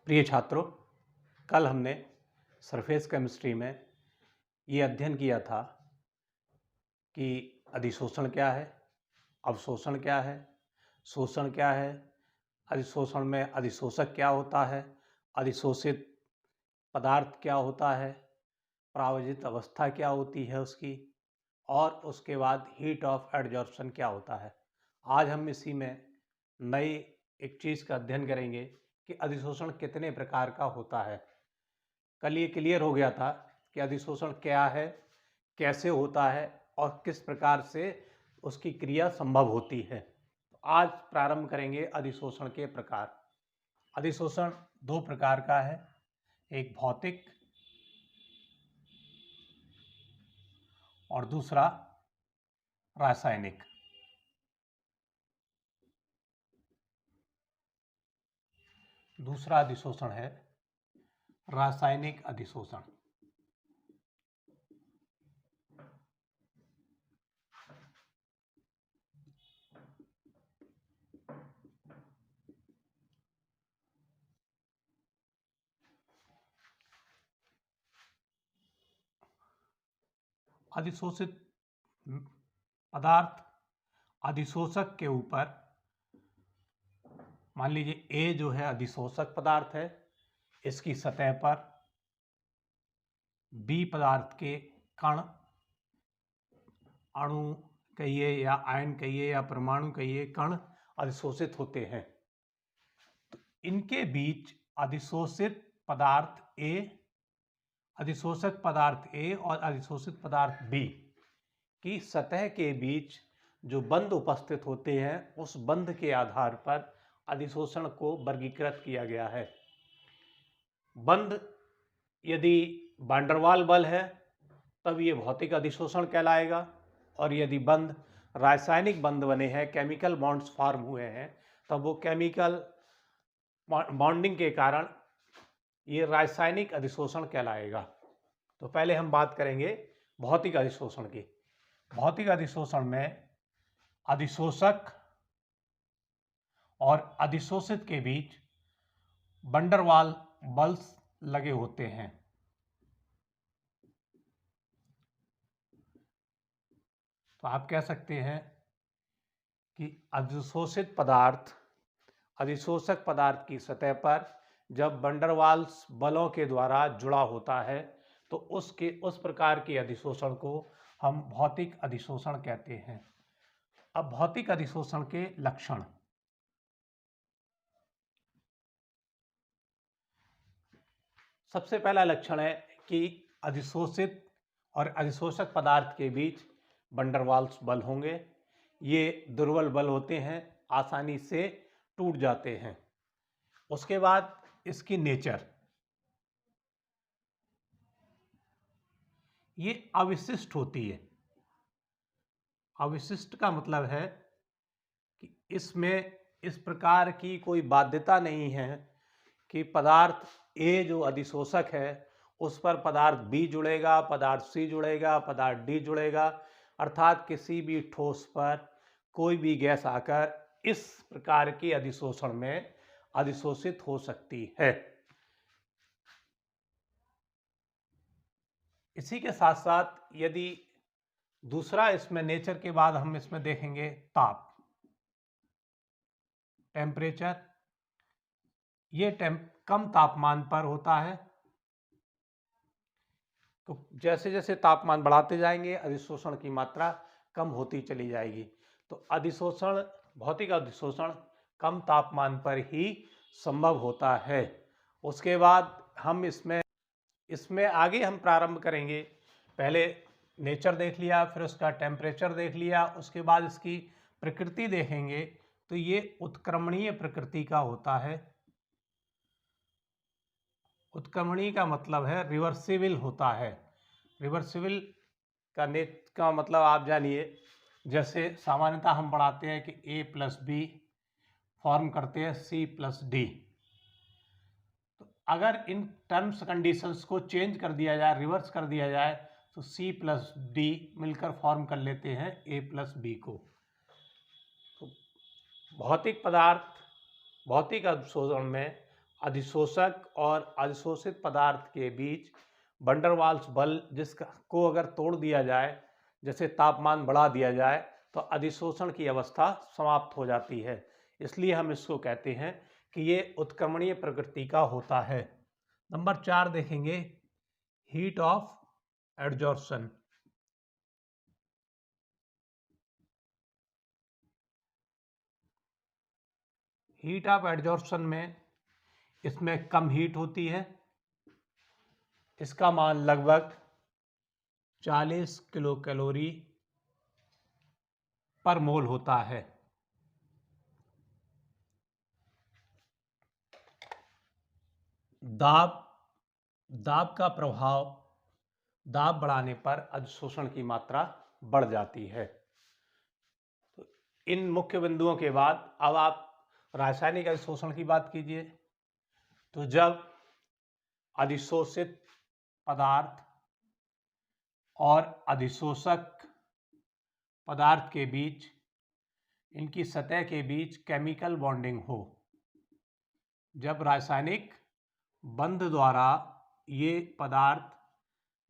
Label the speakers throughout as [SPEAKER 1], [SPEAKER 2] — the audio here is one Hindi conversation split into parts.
[SPEAKER 1] प्रिय छात्रों, कल हमने सरफेस केमिस्ट्री में ये अध्ययन किया था कि अधिशोषण क्या है, अवशोषण क्या है, शोषण क्या है, अधिशोषण में अधिशोषक क्या होता है, अधिशोषित पदार्थ क्या होता है, परावजित अवस्था क्या होती है उसकी, और उसके बाद हीट ऑफ एडजॉर्प्शन क्या होता है। आज हम इसी में नई एक चीज़ का अध्ययन करेंगे कि अधिशोषण कितने प्रकार का होता है। कल ये क्लियर हो गया था कि अधिशोषण क्या है, कैसे होता है और किस प्रकार से उसकी क्रिया संभव होती है। तो आज प्रारंभ करेंगे अधिशोषण के प्रकार। अधिशोषण दो प्रकार का है, एक भौतिक और दूसरा रासायनिक। दूसरा अधिशोषण है रासायनिक अधिशोषण। अधिशोषित पदार्थ अधिशोषक के ऊपर, मान लीजिए ए जो है अधिशोषक पदार्थ है, इसकी सतह पर बी पदार्थ के कण, अणु कहिए या आयन कहिए या परमाणु कहिए, कण अधिशोषित होते हैं। तो इनके बीच अधिशोषित पदार्थ ए, अधिशोषक पदार्थ ए और अधिशोषित पदार्थ बी की सतह के बीच जो बंध उपस्थित होते हैं, उस बंध के आधार पर अधिशोषण को वर्गीकृत किया गया है। बंध यदि वान डेर वाल बल है तब ये भौतिक अधिशोषण कहलाएगा, और यदि बंध रासायनिक बंध बने हैं, केमिकल बॉन्ड्स फॉर्म हुए हैं, तब वो केमिकल बॉन्डिंग के कारण ये रासायनिक अधिशोषण कहलाएगा। तो पहले हम बात करेंगे भौतिक अधिशोषण की। भौतिक अधिशोषण में अधिशोषक और अधिशोषित के बीच वान डेर वाल बल्स लगे होते हैं। तो आप कह सकते हैं कि अधिशोषित पदार्थ अधिशोषक पदार्थ की सतह पर जब वान डेर वाल्स बलों के द्वारा जुड़ा होता है तो उस प्रकार के अधिशोषण को हम भौतिक अधिशोषण कहते हैं। अब भौतिक अधिशोषण के लक्षण। सबसे पहला लक्षण है कि अधिशोषित और अधिशोषक पदार्थ के बीच वान डेर वाल्स बल होंगे। ये दुर्बल बल होते हैं, आसानी से टूट जाते हैं। उसके बाद इसकी नेचर, ये अविशिष्ट होती है। अविशिष्ट का मतलब है कि इसमें इस प्रकार की कोई बाध्यता नहीं है कि पदार्थ ए जो अधिशोषक है उस पर पदार्थ बी जुड़ेगा, पदार्थ सी जुड़ेगा, पदार्थ डी जुड़ेगा। अर्थात किसी भी ठोस पर कोई भी गैस आकर इस प्रकार के अधिशोषण में अधिशोषित हो सकती है। इसी के साथ साथ यदि दूसरा इसमें नेचर के बाद हम इसमें देखेंगे ताप, टेम्परेचर। ये कम तापमान पर होता है। तो जैसे जैसे तापमान बढ़ाते जाएंगे अधिशोषण की मात्रा कम होती चली जाएगी। तो अधिशोषण, भौतिक अधिशोषण कम तापमान पर ही संभव होता है। उसके बाद हम इसमें आगे हम प्रारंभ करेंगे। पहले नेचर देख लिया, फिर उसका टेम्परेचर देख लिया, उसके बाद इसकी प्रकृति देखेंगे। तो ये उत्क्रमणीय प्रकृति का होता है। उत्क्रमणीय का मतलब है रिवर्सिबल होता है। रिवर्सिबल का मतलब आप जानिए, जैसे सामान्यतः हम पढ़ाते हैं कि ए प्लस बी फॉर्म करते हैं सी प्लस डी। तो अगर इन टर्म्स कंडीशंस को चेंज कर दिया जाए, रिवर्स कर दिया जाए, तो सी प्लस डी मिलकर फॉर्म कर लेते हैं ए प्लस बी को। तो भौतिक अधिशोषण में अधिशोषक और अधिशोषित पदार्थ के बीच वैन डर वाल्स बल जिसको अगर तोड़ दिया जाए, जैसे तापमान बढ़ा दिया जाए, तो अधिशोषण की अवस्था समाप्त हो जाती है। इसलिए हम इसको कहते हैं कि ये उत्क्रमणीय प्रकृति का होता है। नंबर 4 देखेंगे, heat of adsorption. Heat of adsorption में इसमें कम हीट होती है। इसका मान लगभग 40 किलो कैलोरी पर मोल होता है। दाब का प्रभाव, दाब बढ़ाने पर अधिशोषण की मात्रा बढ़ जाती है। तो इन मुख्य बिंदुओं के बाद अब आप रासायनिक अधिशोषण की बात कीजिए। तो जब अधिशोषित पदार्थ और अधिशोषक पदार्थ के बीच, इनकी सतह के बीच केमिकल बॉन्डिंग हो, जब रासायनिक बंध द्वारा ये पदार्थ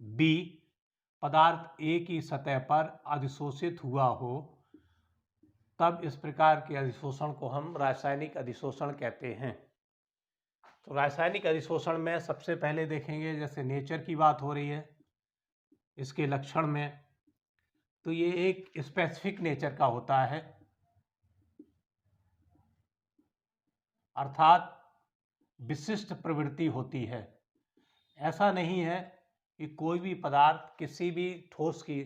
[SPEAKER 1] बी पदार्थ ए की सतह पर अधिशोषित हुआ हो, तब इस प्रकार के अधिशोषण को हम रासायनिक अधिशोषण कहते हैं। तो रासायनिक अधिशोषण में सबसे पहले देखेंगे, जैसे नेचर की बात हो रही है, इसके लक्षण में, तो ये एक स्पेसिफिक नेचर का होता है, अर्थात विशिष्ट प्रवृत्ति होती है। ऐसा नहीं है कि कोई भी पदार्थ किसी भी ठोस की,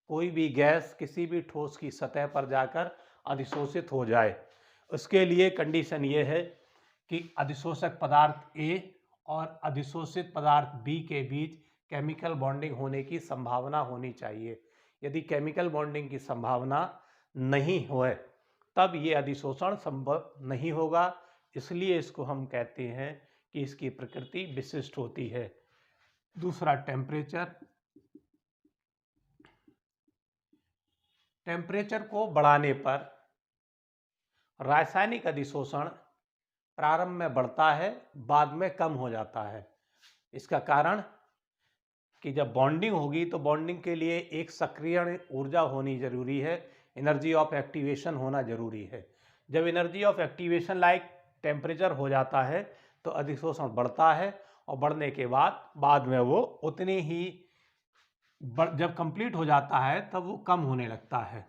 [SPEAKER 1] कोई भी गैस किसी भी ठोस की सतह पर जाकर अधिशोषित हो जाए। उसके लिए कंडीशन ये है कि अधिशोषक पदार्थ ए और अधिशोषित पदार्थ बी के बीच केमिकल बॉन्डिंग होने की संभावना होनी चाहिए। यदि केमिकल बॉन्डिंग की संभावना नहीं होए तब ये अधिशोषण संभव नहीं होगा। इसलिए इसको हम कहते हैं कि इसकी प्रकृति विशिष्ट होती है। दूसरा, टेम्परेचर। टेम्परेचर को बढ़ाने पर रासायनिक अधिशोषण प्रारंभ में बढ़ता है, बाद में कम हो जाता है। इसका कारण कि जब बॉन्डिंग होगी तो बॉन्डिंग के लिए एक सक्रियण ऊर्जा होनी जरूरी है, एनर्जी ऑफ एक्टिवेशन होना जरूरी है। जब energy of activation like temperature हो जाता है तो अधिशोषण बढ़ता है, और बढ़ने के बाद में वो उतनी ही, जब कंप्लीट हो जाता है तब वो कम होने लगता है।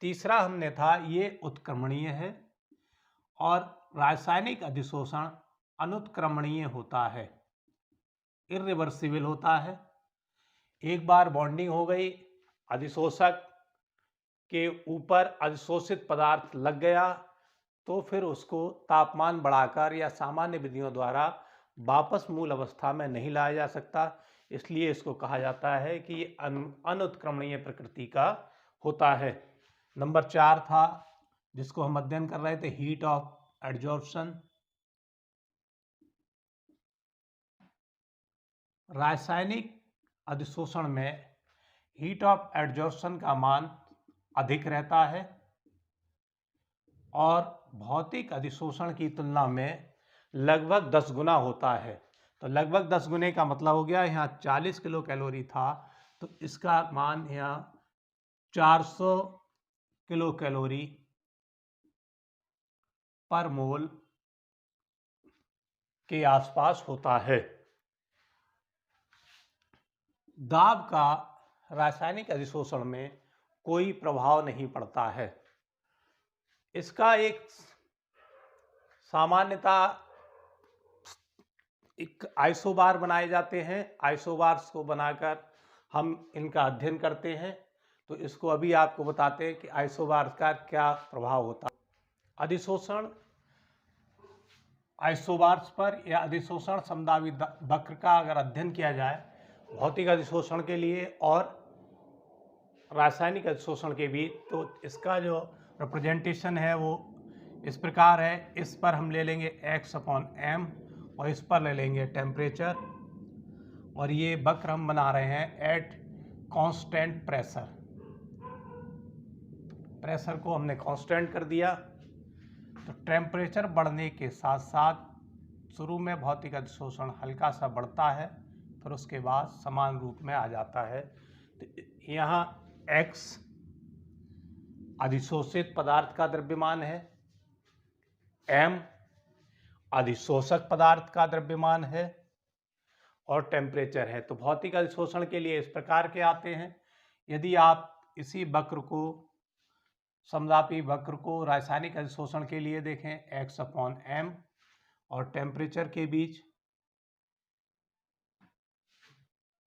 [SPEAKER 1] तीसरा हमने था, ये उत्क्रमणीय है, और रासायनिक अधिशोषण अनुत्क्रमणीय होता है, इरिवर्सिबल होता है। एक बार बॉन्डिंग हो गई, अधिशोषक के ऊपर अधिशोषित पदार्थ लग गया, तो फिर उसको तापमान बढ़ाकर या सामान्य विधियों द्वारा वापस मूल अवस्था में नहीं लाया जा सकता। इसलिए इसको कहा जाता है कि ये अनुत्क्रमणीय प्रकृति का होता है। नंबर 4 था, जिसको हम अध्ययन कर रहे थे, हीट ऑफ एडजॉर्प्शन। रासायनिक अधिशोषण में हीट ऑफ एडजॉर्प्शन का मान अधिक रहता है और भौतिक अधिशोषण की तुलना में लगभग 10 गुना होता है। तो लगभग 10 गुने का मतलब हो गया, यहाँ 40 किलो कैलोरी था तो इसका मान यहाँ 400 किलो कैलोरी पर मोल के आसपास होता है। दाब का रासायनिक अधिशोषण में कोई प्रभाव नहीं पड़ता है। इसका एक सामान्यता, एक आइसोबार बनाए जाते हैं, आइसोबार्स को बनाकर हम इनका अध्ययन करते हैं। तो इसको अभी आपको बताते हैं कि आइसोबार का क्या प्रभाव होता है। अधिशोषण आइसोबार्स पर या अधिशोषण समदाबी वक्र का अगर अध्ययन किया जाए भौतिक अधिशोषण के लिए और रासायनिक अधिशोषण के बीच, तो इसका जो रिप्रेजेंटेशन है वो इस प्रकार है। इस पर हम ले लेंगे x/m और इस पर ले लेंगे टेम्परेचर, और ये वक्र हम बना रहे हैं एट कांस्टेंट प्रेशर। प्रेशर को हमने कांस्टेंट कर दिया, तो टेम्परेचर बढ़ने के साथ साथ शुरू में भौतिक अधिशोषण हल्का सा बढ़ता है, फिर उसके बाद समान रूप में आ जाता है। तो यहाँ x अधिशोषित पदार्थ का द्रव्यमान है, m अधिशोषक पदार्थ का द्रव्यमान है और टेम्परेचर है। तो भौतिक अधिशोषण के लिए इस प्रकार के आते हैं। यदि आप इसी वक्र को, समदापी वक्र को रासायनिक अधिशोषण के लिए देखें, x/m और टेम्परेचर के बीच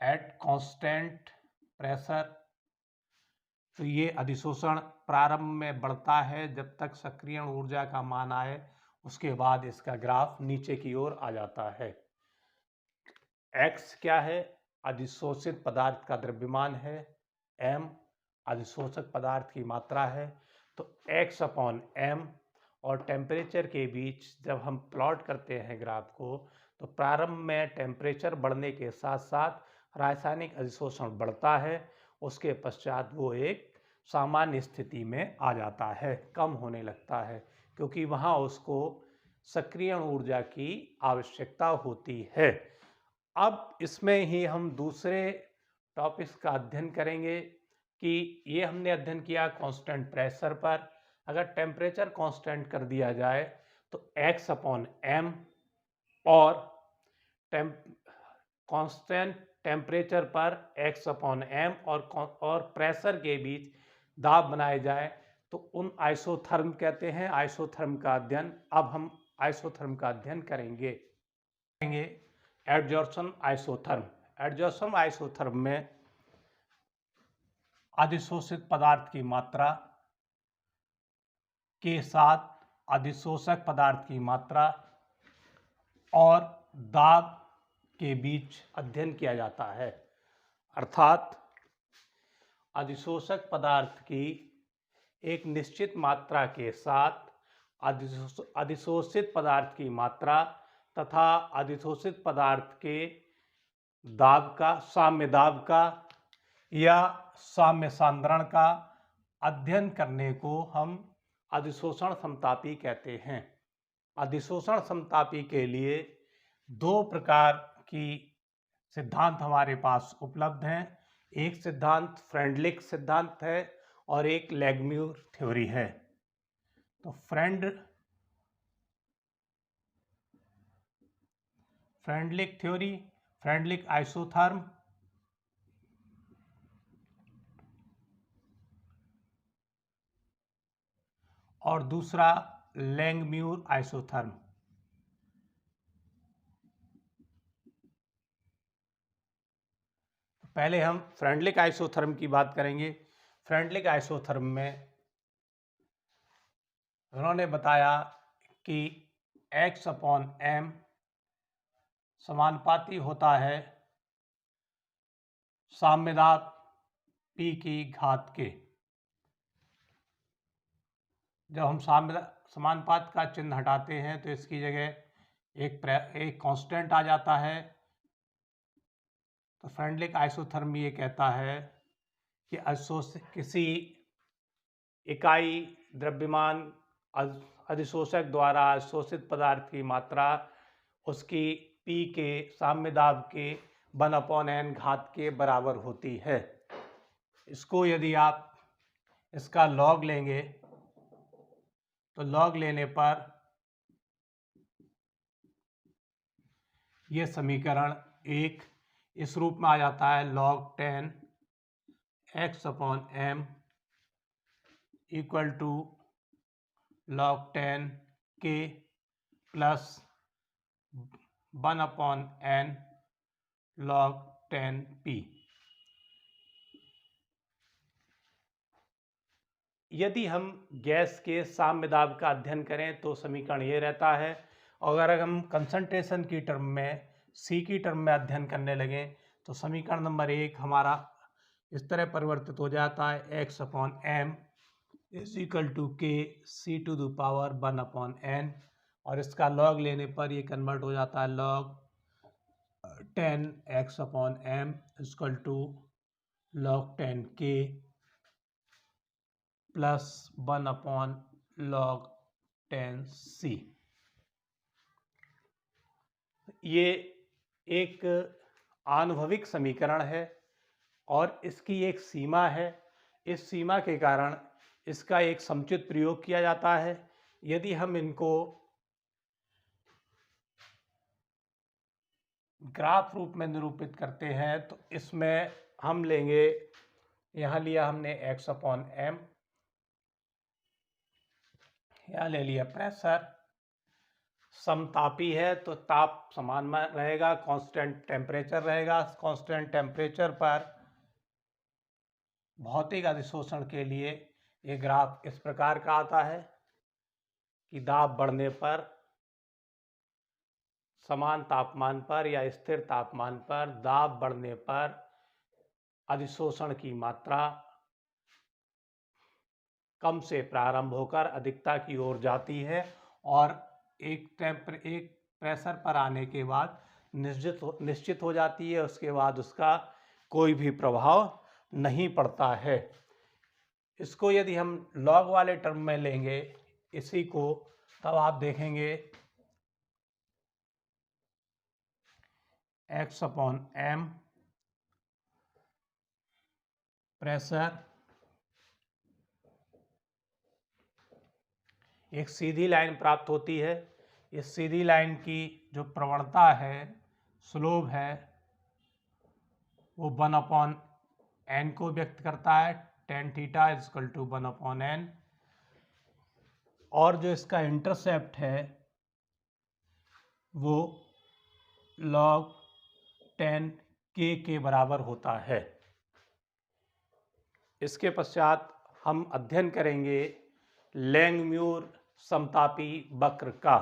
[SPEAKER 1] एट कांस्टेंट प्रेशर, तो ये अधिशोषण प्रारंभ में बढ़ता है जब तक सक्रियण ऊर्जा का मान आए, उसके बाद इसका ग्राफ नीचे की ओर आ जाता है। x क्या है? अधिशोषित पदार्थ का द्रव्यमान है, m अधिशोषक पदार्थ की मात्रा है। तो x/m और टेम्परेचर के बीच जब हम प्लॉट करते हैं ग्राफ को, तो प्रारंभ में टेम्परेचर बढ़ने के साथ साथ रासायनिक अधिशोषण बढ़ता है, उसके पश्चात वो एक सामान्य स्थिति में आ जाता है, कम होने लगता है, क्योंकि वहाँ उसको सक्रियण ऊर्जा की आवश्यकता होती है। अब इसमें ही हम दूसरे टॉपिक्स का अध्ययन करेंगे कि ये हमने अध्ययन किया कांस्टेंट प्रेशर पर। अगर टेम्परेचर कांस्टेंट कर दिया जाए तो x/m और कांस्टेंट टेम्परेचर पर x/m और प्रेशर के बीच दाब बनाए जाए तो उन आइसोथर्म कहते हैं। आइसोथर्म का अध्ययन अब हम आइसोथर्म का अध्ययन करेंगे। Adsorption isotherm. एडजॉर्प्शन आइसोथर्म में अधिशोषित पदार्थ की मात्रा के साथ अधिशोषक पदार्थ की मात्रा और दाब के बीच अध्ययन किया जाता है। अर्थात अधिशोषक पदार्थ की एक निश्चित मात्रा के साथ अधिशोषित पदार्थ की मात्रा तथा अधिशोषित पदार्थ के दाब का, साम्य दाब का या साम्य सांद्रण का अध्ययन करने को हम अधिशोषण समतापी कहते हैं। अधिशोषण समतापी के लिए दो प्रकार की सिद्धांत हमारे पास उपलब्ध हैं। एक सिद्धांत फ्रेंडलिक सिद्धांत है और एक लैंगम्यूर थ्योरी है। तो फ्रेंडलिक थ्योरी, फ्रेंडलिक आइसोथर्म और दूसरा लैंगम्यूर आइसोथर्म। पहले हम फ्रेंडलिक आइसोथर्म की बात करेंगे। फ्रेंडलिक आइसोथर्म में उन्होंने बताया कि x/m समानुपाती होता है साम्य दाब p की घात के। जब हम समानुपात का चिन्ह हटाते हैं तो इसकी जगह एक कांस्टेंट आ जाता है। तो फ्रेंडलिक आइसोथर्म ये कहता है कि किसी इकाई द्रव्यमान अधिशोषक द्वारा अधिशोषित पदार्थ की मात्रा उसकी P के साम्य दाब के 1/n घात के बराबर होती है। इसको यदि आप इसका लॉग लेंगे तो लॉग लेने पर यह समीकरण एक इस रूप में आ जाता है, log 10 x/m equal to log 10 k plus 1/n log 10 p। यदि हम गैस के साम्य दाब का अध्ययन करें तो समीकरण ये रहता है, और अगर हम कंसंट्रेशन की टर्म में, C की टर्म में अध्ययन करने लगें तो समीकरण नंबर एक हमारा इस तरह परिवर्तित हो जाता है, x/m is equal to k c⁴ 1/n, और इसका लॉग लेने पर ये कन्वर्ट हो जाता है log 10 x/m equal to log 10 k plus 1/log 10 c। ये एक आनुभविक समीकरण है और इसकी एक सीमा है। इस सीमा के कारण इसका एक समुचित प्रयोग किया जाता है। यदि हम इनको ग्राफ रूप में निरूपित करते हैं तो इसमें हम लेंगे, यहाँ लिया हमने x/m, यहाँ ले लिया प्रेशर। समतापी है तो ताप समान रहेगा, कांस्टेंट टेम्परेचर रहेगा। कांस्टेंट टेम्परेचर पर भौतिक अधिशोषण के लिए ये ग्राफ इस प्रकार का आता है कि दाब बढ़ने पर, समान तापमान पर या स्थिर तापमान पर दाब बढ़ने पर अधिशोषण की मात्रा कम से प्रारंभ होकर अधिकता की ओर जाती है और एक प्रेशर पर आने के बाद निश्चित हो जाती है। उसके बाद उसका कोई भी प्रभाव नहीं पड़ता है। इसको यदि हम लॉग वाले टर्म में लेंगे इसी को, तब आप देखेंगे x/m प्रेशर एक सीधी लाइन प्राप्त होती है। इस सीधी लाइन की जो प्रवणता है, स्लोप है, वो 1/n को व्यक्त करता है। tan theta = 1/n। और जो इसका इंटरसेप्ट है वो log 10k के बराबर होता है। इसके पश्चात हम अध्ययन करेंगे लैंगम्यूर समतापी वक्र का।